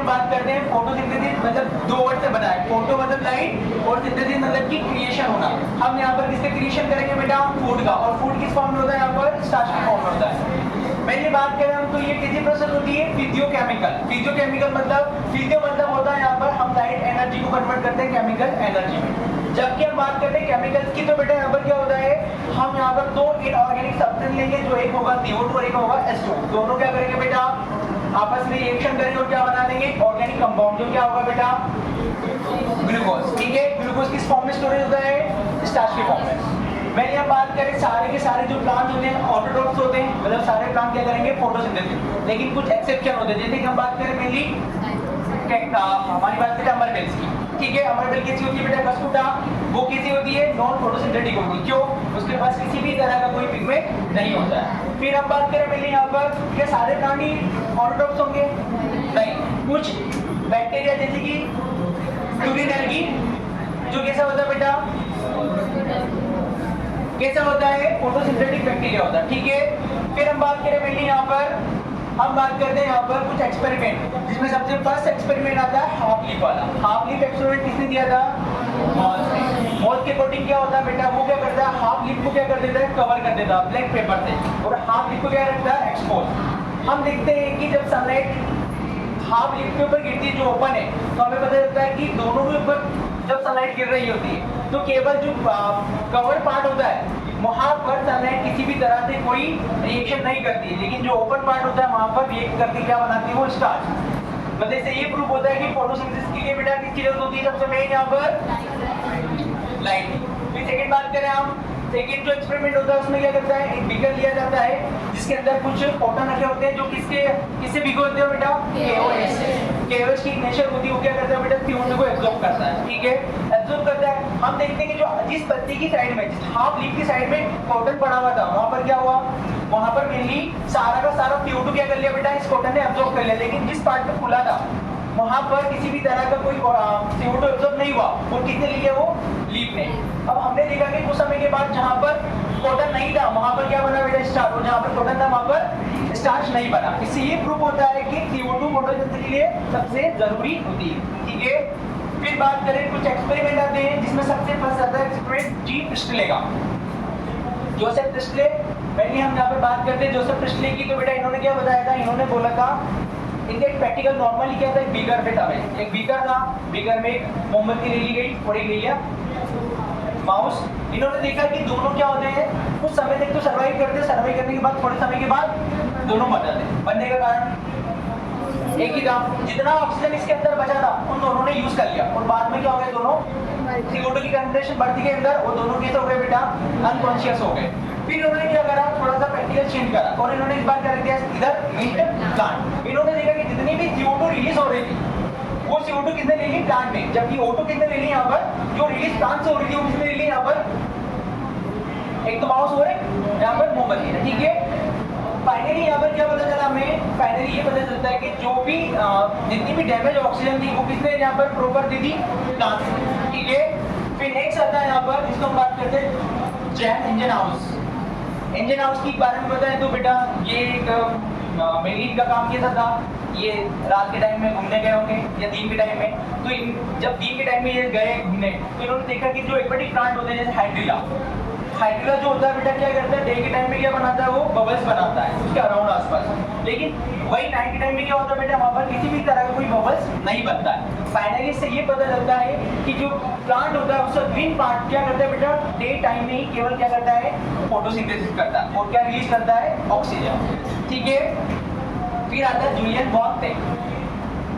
हम बात करते हैं फोटोसिंथेसिस मतलब दो वर्ड से बना है, फोटो मतलब लाइट और सिंथेसिस मतलब कि क्रिएशन होना। हम यहाँ पर किसका क्रिएशन करेंगे बेटा? फूड का। और फूड किस फॉर्म में होता है? यहाँ पर स्टार्च के फॉर्म में होता है। पहले बात करें हम तो ये किसी प्रोसेस होती है फिजियोकेमिकल। फिजियोकेमिकल मतलब फिजियो मतलब होता है यहाँ पर हम लाइट एनर्जी को कन्वर्ट करते हैं केमिकल एनर्जी में। जबकि हम बात करते हैं केमिकल्स की तो बेटा यहाँ पर क्या होता है, हम यहाँ पर दो इनऑर्गेनिक सब्सटेंस लेंगे, जो एक होगा CO2 और एक होगा H2। दोनों क्या करेंगे बेटा? आपस में रिएक्शन करेंगे और क्या बना देंगे? ऑर्गेनिक कंपाउंड, जो क्या होगा बेटा? ग्लूकोज। ठीक है, ग्लूकोज किस फॉर्म में स्टोरेज होता है? स्टार्च के फॉर्म में। पहले हम बात करें सारे के सारे जो प्लांट होते हैं ऑटोट्रोफ्स होते हैं, मतलब सारे प्लांट क्या करेंगे? फोटोसिंथेसिस। लेकिन कुछ एक्सेप्शन होते हैं, जैसे कि हम बात करें मेनली हमारी बात करें अमरबेल्स की। ठीक है, अमरबेल कैसी होती है बेटा? कस्कुटा। वो कैसी होती है? नॉन फोटोसिंथेटिक होती है। क्यों? उसके पास किसी भी तरह का कोई पिगमेंट नहीं होता है। फिर हम बात करें मेनली यहाँ पर क्या सारे प्लांट ही ऑटोट्रोफ्स होंगे? नहीं, कुछ बैक्टीरिया जैसे कि यूरिन एल्गी, जो कैसा होता है बेटा? कैसा होता है? फोटोसिंथेटिक बैक्टीरिया होता है। ठीक है, फिर हम बात करें मेनली यहाँ पर हम बात करते हैं यहाँ पर कुछ एक्सपेरिमेंट, जिसमें सबसे फर्स्ट एक्सपेरिमेंट आता है हाफ लीफ वाला। हाफ लीफ एक्सपेरिमेंट किसने दिया था? मॉस ने। मॉस के अकॉर्डिंग क्या होता है बेटा? वो क्या करता है? हाफ लीफ को क्या कर देता है? कवर कर देता है ब्लैक पेपर से, और हाफ लीफ को क्या रखता है? एक्सपोज। हम देखते हैं कि जब सनलाइट हाफ लीफ के ऊपर गिरती है जो ओपन है, तो हमें पता चलता है कि दोनों के ऊपर जब सनलाइट गिर रही होती है तो केवल जो कवर पार्ट होता है वहां पर सनलाइट किसी भी तरह से कोई रिएक्शन नहीं करती है, लेकिन जो ओपन पार्ट होता है वहां पर रिएक्ट करके क्या बनाती है? वो स्टार्च। मतलब इससे ये प्रूफ होता है कि फोटोसिंथेसिस के लिए बेटा किसकी जरूरत होती है? सबसे मेन यहाँ पर लाइट। फिर सेकंड बात करें हम, सेकंड जो एक्सपेरिमेंट होता है उसमें क्या करता है? एक बीकर लिया जाता है जिसके अंदर कुछ फोटोन रखे होते हैं, जो किससे भिगो होते हैं बेटा? KOH से। KOH की नेचर होती है वो क्या करता है बेटा? CO2 को एब्जॉर्ब करता है। ठीक है, एब्जॉर्ब करता है। हम देखते हैं कि जो जिस पत्ती की साइड में, जिस हाफ लीफ की साइड में कॉटन पड़ा हुआ था, वहां पर क्या हुआ? वहां पर मेनली सारा का सारा CO2 क्या कर लिया बेटा? इस कॉटन ने एब्जॉर्ब कर लिया। लेकिन जिस पार्ट पे खुला था वहां पर किसी भी तरह का कोई CO2 एब्जॉर्ब नहीं हुआ। और किसने लिया? वो लीफ ने। अब हमने देखा कि कुछ समय के बाद जहां पर कॉटन नहीं था वहां पर क्या बना बेटा? स्टार्च। और जहां पर कॉटन था वहां पर स्टार्च नहीं बना। इससे ये प्रूफ होता है कि CO2 फोटोसिंथेसिस के लिए सबसे जरूरी होती है। ठीक है, फिर बात करें कुछ एक्सपेरिमेंट आते हैं, जिसमें सबसे फर्स्ट आता है एक्सपेरिमेंट जी प्रिस्टले का। जोसेफ प्रिस्टले, पहले हम यहाँ पे बात करते हैं जोसेफ प्रिस्टले की। तो बेटा इन्होंने क्या बताया था? इन्होंने बोला था इनका एक प्रैक्टिकल नॉर्मली क्या था? एक बीकर पे था, एक बीकर था, बीकर में एक मोमबत्ती ले ली गई और एक ले लिया माउस। इन्होंने देखा कि दोनों क्या होते हैं? कुछ समय तक तो सर्वाइव करते, सर्वाइव करने के बाद थोड़े समय के बाद दोनों मर जाते। मरने का कारण एक ही था, जितना ऑक्सीजन इसके अंदर बचा था उन दोनों ने यूज कर लिया, और बाद में क्या हो गए? दोनों CO2 की कंसंट्रेशन बढ़ती के अंदर वो दोनों कैसे हो गए बेटा? अनकॉन्शियस हो गए। फिर इन्होंने क्या करा? थोड़ा सा प्रैक्टिकल चेंज करा, और इन्होंने इस बार क्या किया? इधर हीट प्लांट। इन्होंने देखा कि जितनी भी CO2 रिलीज हो रही थी वो CO2 किसने ले ली? प्लांट में। जबकि O2 किसने ले ली? यहाँ पर जो रिलीज प्लांट से हो रही थी वो किसने ले ली? यहाँ पर एक तो माउस हो यहाँ पर मोमबत्ती है। ठीक है, फाइनली यहाँ पर क्या पता चला हमें? फाइनली ये पता चलता है कि जो भी जितनी भी डैमेज ऑक्सीजन थी वो किसने यहाँ पर प्रॉपर दी थी? प्लांट। ठीक है, फिर नेक्स्ट आता है यहाँ पर जिसको हम बात करते हैं jam engine house. Engine house के बारे में बताएं तो बेटा ये एक मेनली इनका काम कैसा था? ये रात के टाइम में घूमने गए होंगे या दिन के टाइम में। तो जब दिन के टाइम में ये गए घूमने तो इन्होंने देखा कि जो एक्वेटिक प्लांट होते हैं जैसे हाइड्रिला जो होता है बेटा क्या करता है? डे के टाइम में क्या बनाता है? वो बबल्स बनाता है उसके अराउंड आसपास। लेकिन वही नाइट के टाइम में क्या होता है बेटा? वहाँ पर किसी भी तरह का कोई बबल्स नहीं बनता है। फाइनली से ये पता चलता है कि जो प्लांट होता है उसका ग्रीन पार्ट क्या करता है बेटा? डे टाइम में ही केवल क्या करता है? फोटोसिंथेसिस करता है, और क्या रिलीज करता है? ऑक्सीजन। ठीक है, फिर आता है जूलियन वॉन-टेक।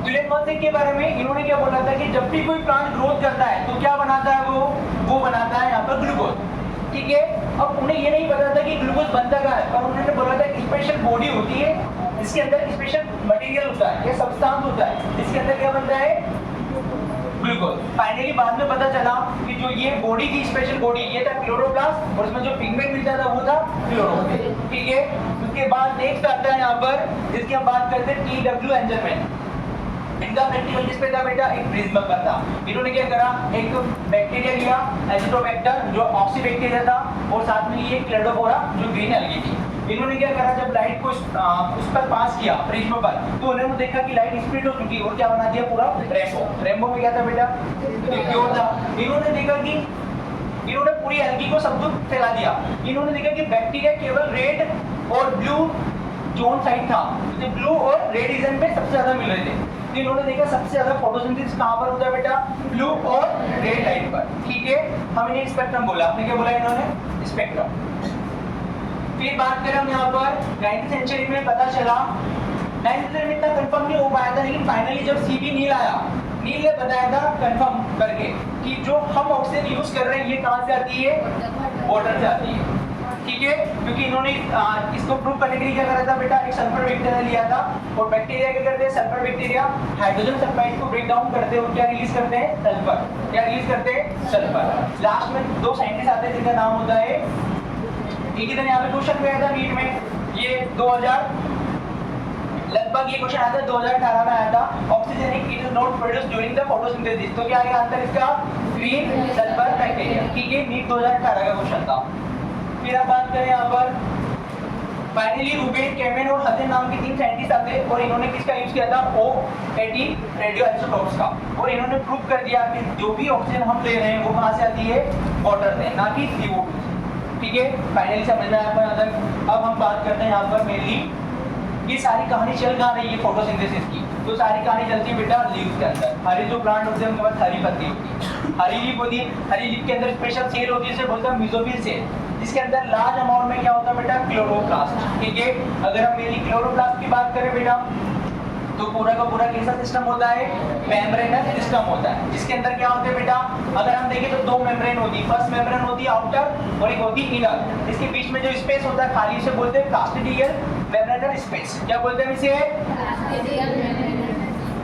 जूलियन वॉन-टेक के बारे में इन्होंने क्या बोला था कि जब भी कोई प्लांट ग्रोथ करता है तो क्या बनाता है? वो बनाता है यहाँ पर ग्लूकोज। ठीक है, अब उन्हें ये नहीं पता था कि ग्लूकोज बनता क्या है, पर उन्होंने बोला था कि स्पेशल बॉडी होती है, इसके अंदर स्पेशल मटेरियल होता है या सब्सटेंस होता है, इसके अंदर क्या बनता है? ग्लूकोज। फाइनली बाद में पता चला कि जो ये बॉडी की स्पेशल बॉडी ये था क्लोरोप्लास्ट, और उसमें जो पिगमेंट मिलता था वो था क्लोरोफिल। ठीक है, उसके बाद नेक्स्ट आता है यहाँ पर जिसकी हम बात करते हैं TW एंजरमैन। इनका प्रैक्टिकल किस पे था बेटा? एक प्रिज्म पर था। इन्होंने क्या करा? एक बैक्टीरिया लिया एजिटोबैक्टर जो ऑक्सीबैक्टीरिया था, और साथ में ये क्लेडोफोरा जो ग्रीन एल्गी थी। इन्होंने क्या करा, जब लाइट को उस पर पास किया प्रिज्म पर, तो उन्होंने देखा कि लाइट स्प्लिट हो चुकी है और क्या बना दिया पूरा रेनबो। रेनबो में क्या था बेटा, प्योर था। इन्होंने देखा कि इन्होंने पूरी एल्गी को सब कुछ फैला दिया। इन्होंने देखा कि बैक्टीरिया केवल रेड और ब्लू जोन साइड था, तो ब्लू और रेड रीजन पे सबसे ज्यादा मिल रहे थे। तो इन्होंने देखा सबसे ज्यादा फोटोसिंथेसिस कहां पर होता है बेटा, ब्लू और रेड लाइट पर। ठीक है, हम इन्हें स्पेक्ट्रम बोला। आपने क्या बोला इन्होंने, स्पेक्ट्रम। फिर बात करें हम यहाँ पर 9वीं सेंचुरी में पता चला, 9वीं सेंचुरी में इतना कंफर्म नहीं हो पाया था, लेकिन फाइनली जब सीबी नील आया, नील ने बताया था कंफर्म करके कि जो हम ऑक्सीजन यूज कर रहे हैं ये कहां से आती है, वाटर से आती है। ठीक है, क्योंकि इन्होंने इसको प्रूव करने के लिए क्या करा था बेटा, एक सल्फर बैक्टीरिया लिया था, और बैक्टीरिया क्या करते हैं, सल्फर बैक्टीरिया हाइड्रोजन सल्फाइड को ब्रेक डाउन करते हैं और क्या रिलीज करते हैं, सल्फर। क्या रिलीज करते हैं, सल्फर। लास्ट में दो साइंटिस्ट आते हैं जिनका नाम होता है, एक ही दिन यहाँ पे क्वेश्चन आया था नीट में, ये 2000 लगभग ये क्वेश्चन आया था 2018 में आया था, oxygen it is not produced during the photosynthesis. तो क्या आएगा आंसर इसका, ग्रीन सल्फर बैक्टीरिया। ठीक है, नीट 2018 का क्वेश्चन था। फिर अब बात करें यहाँ पर, फाइनली रूबेन, केमेन और हसन नाम के 3 साइंटिस्ट आते हैं, और इन्होंने किसका यूज किया था, O18 रेडियो आइसोटोप्स का, और इन्होंने प्रूव कर दिया कि जो भी ऑक्सीजन हम ले रहे हैं वो कहाँ से आती है, वाटर से, ना कि CO2। ठीक है, फाइनली समझ में आया यहाँ तक। अब हम बात करते हैं यहाँ पर मेनली ये सारी कहानी चल कहाँ रही है फोटोसिंथेसिस की, तो सारी कहानी चलती है बेटा लीव्स के अंदर। हरे जो प्लांट होते हैं उनके पास हरी पत्ती होती है, हरी लीफ होती है, हरी लीफ के अंदर स्पेशल सेल होती है, जिसे बोलते हैं मेसोफिल सेल, जिसके अंदर लार्ज अमाउंट में क्या होता है बेटा, क्लोरोप्लास्ट। ठीक है, अगर हम मेनली क्लोरोप्लास्ट की बात करें बेटा, तो पूरा का पूरा कैसा सिस्टम होता है, मेम्ब्रेनस सिस्टम होता है, जिसके अंदर क्या होते हैं बेटा, अगर हम देखें तो 2 मेम्ब्रेन होती है, फर्स्ट मेम्ब्रेन होती है आउटर और एक होती है इनर। इसके बीच में जो स्पेस होता है खाली, उसे बोलते हैं प्लास्टिडियल मेम्ब्रेनल स्पेस। क्या बोलते हैं इसे,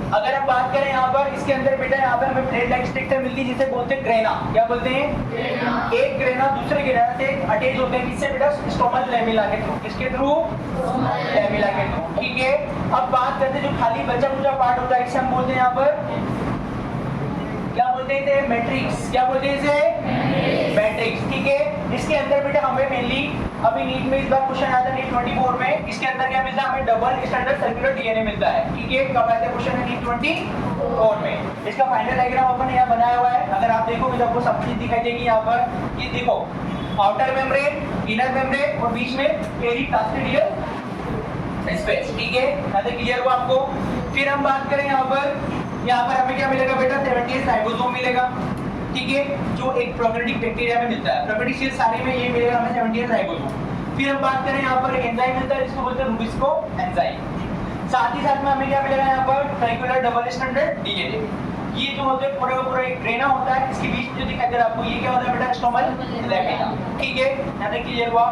अगर हम बात करें यहाँ पर, इसके अंदर बेटा यहाँ पर हमें प्लेट लाइक स्ट्रक्चर मिलती है जिसे बोलते हैं ग्रेना। क्या बोलते हैं, एक ग्रेना दूसरे ग्रेना से अटैच होते हैं, किससे बेटा, स्टोमल लैमेला के थ्रू। किसके थ्रू, लैमेला के थ्रू। ठीक है, अब बात करते हैं जो खाली बचा कुचा पार्ट होता है, इसे हम बोलते हैं यहाँ पर क्या बोलते हैं, इसे मैट्रिक्स। क्या बोलते हैं इसे, मैट्रिक्स। ठीक है, इसके अंदर बेटा हमें मेनली अभी नीट में इस बार क्वेश्चन आया था नीट 24 में, इसके अंदर क्या मिलता है, हमें डबल स्टैंडर्ड सर्कुलर डीएनए मिलता है। ठीक है, कब आया था क्वेश्चन नीट 24 में। इसका फाइनल डायग्राम अपन यहाँ बनाया हुआ है, अगर आप देखोगे तो आपको सब चीज दिखाई देगी यहाँ पर। ये देखो, आउटर मेम्ब्रेन, इनर मेम्ब्रेन और बीच में पेरिप्लास्टिडियल स्पेस। ठीक है, यहाँ तक क्लियर हुआ आपको। फिर हम बात करें यहाँ पर हमें क्या मिलेगा बेटा, 70 राइबोसोम मिलेगा। ठीक है, जो एक प्रोकैरियोटिक बैक्टीरिया में मिलता है, प्रोकैरियोटिक सेल सारे में ये मिलेगा हमें 70 राइबोसोम। फिर हम बात करें यहाँ पर एक एंजाइम मिलता है जिसको बोलते हैं रुबिस्को एंजाइम। साथ ही साथ में हमें क्या मिलेगा यहाँ पर, ट्राइकुलर डबल स्टैंडर्ड डीएनए। ये जो होते हैं पूरा का पूरा एक ग्रेना होता है, इसके बीच में जो दिखाई दे रहा है आपको, ये क्या होता है बेटा, स्टोमल लैमेला। ठीक है, यहाँ तक क्लियर हुआ।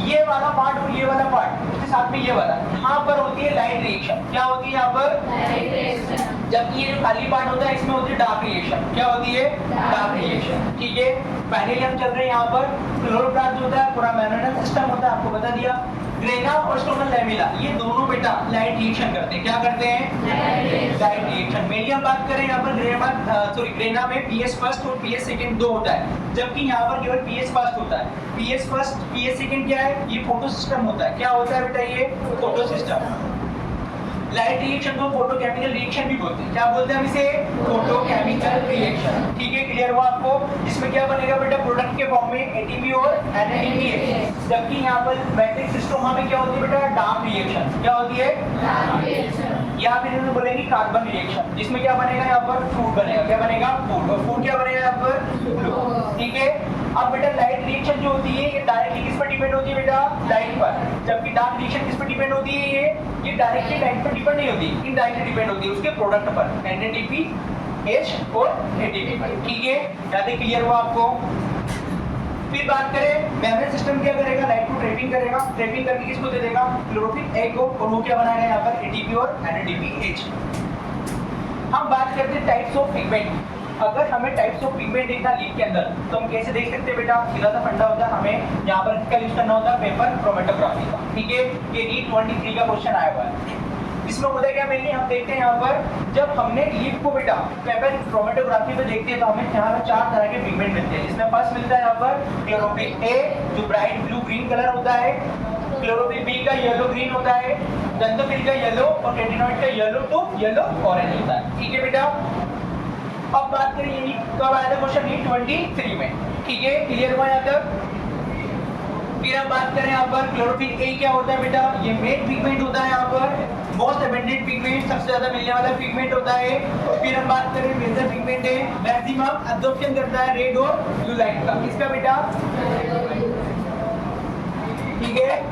ये वाला पार्ट और ये वाला पार्ट, उसके साथ में ये वाला, यहाँ पर होती है लाइट रिएक्शन। क्या होती है यहाँ पर, लाइट रिएक्शन। जबकि ये जो खाली पार्ट होता है इसमें होती है डार्क रिएक्शन। क्या होती है, डार्क रिएक्शन। ठीक है, फाइनली हम चल रहे हैं यहाँ पर, क्लोरोप्लास्ट होता है, पूरा मेम्ब्रेनल सिस्टम होता है, आपको बता दिया। ग्रेना और स्टोमल लैमेला ये दोनों बेटा लाइट रिएक्शन करते हैं। क्या करते हैं, लाइट रिएक्शन। मेनली हम बात करें यहाँ पर ग्रेना में पीएस फर्स्ट और पीएस सेकंड 2 होता है, जबकि यहाँ पर केवल पीएस फर्स्ट होता है। पीएस फर्स्ट पीएस सेकंड क्या है, ये फोटो सिस्टम होता है। क्या होता है बेटा, ये फोटो सिस्टम। लाइट रिएक्शन को फोटोकेमिकल रिएक्शन भी बोलते हैं। क्या बोलते हैं हम इसे, फोटोकेमिकल रिएक्शन। ठीक है, क्लियर हुआ आपको। इसमें क्या बनेगा बेटा, प्रोडक्ट के फॉर्म में एटीपी और एनएडीपी। जबकि यहाँ पर मैट्रिक्स सिस्टम में क्या होती है बेटा, डार्क रिएक्शन। क्या होती है, डार्क रिएक्शन। या फिर इन्होंने बोलेंगे कार्बन रिएक्शन, जिसमें क्या बनेगा यहाँ पर, फूड बनेगा। क्या बनेगा, फूड। और फूड क्या बनेगा यहाँ पर, ठीक है। अब बेटा लाइट रिएक्शन जो होती है ये डायरेक्टली किस पर डिपेंड होती है बेटा, लाइट पर। जबकि डार्क रिएक्शन किस पर डिपेंड होती है, ये डायरेक्टली लाइट पर डिपेंड नहीं होती, इनडायरेक्टली डिपेंड होती है उसके प्रोडक्ट पर, एनएडीपी, एच और एटीपी पर। ठीक है, यहाँ तक क्लियर हुआ आपको। फिर बात करें मेम्ब्रेन सिस्टम क्या करेगा, लाइट को ट्रैपिंग करेगा, ट्रैपिंग करके किसको दे देगा, क्लोरोफिल ए को, और वो क्या बनाएगा यहाँ पर, एटीपी और एनएडीपी, एच। हम बात करते हैं टाइप्स ऑफ पिगमेंट। अगर हमें टाइप्स ऑफ पिगमेंट देखना लीफ के अंदर, तो हम कैसे देख सकते हैं बेटा, सीधा सा फंडा होता है, हमें यहाँ पर क्या यूज करना होता है, पेपर क्रोमेटोग्राफी का। ठीक है, ये नीट 23 का क्वेश्चन आया हुआ है। इसमें होता है क्या, मेनली हम देखते हैं यहाँ पर, जब हमने लीफ को बेटा पेपर क्रोमेटोग्राफी पे देखते हैं तो हमें यहाँ पर 4 तरह के पिगमेंट मिलते हैं। जिसमें फर्स्ट मिलता है यहाँ पर क्लोरोफिल ए, जो ब्राइट ब्लू ग्रीन कलर होता है। क्लोरोफिल बी का येलो ग्रीन होता है, टेंटोफिल का येलो और कैटेनॉइड का येलो टू येलो ऑरेंज होता है। ठीक है बेटा, अब बात करें ये कब आया था क्वेश्चन, ये 23 में। ठीक है, क्लियर हुआ यहाँ तक। फिर हम बात करें यहाँ पर क्लोरोफिल ए क्या होता है बेटा, ये मेन पिगमेंट होता है, यहाँ पर मोस्ट अबंडेंट पिगमेंट, सबसे ज्यादा मिलने वाला पिगमेंट होता है। फिर हम बात करें मेजर पिगमेंट है, मैक्सिमम एब्जॉर्प्शन करता है रेड और ब्लू लाइट का, किसका बेटा, ठीक है।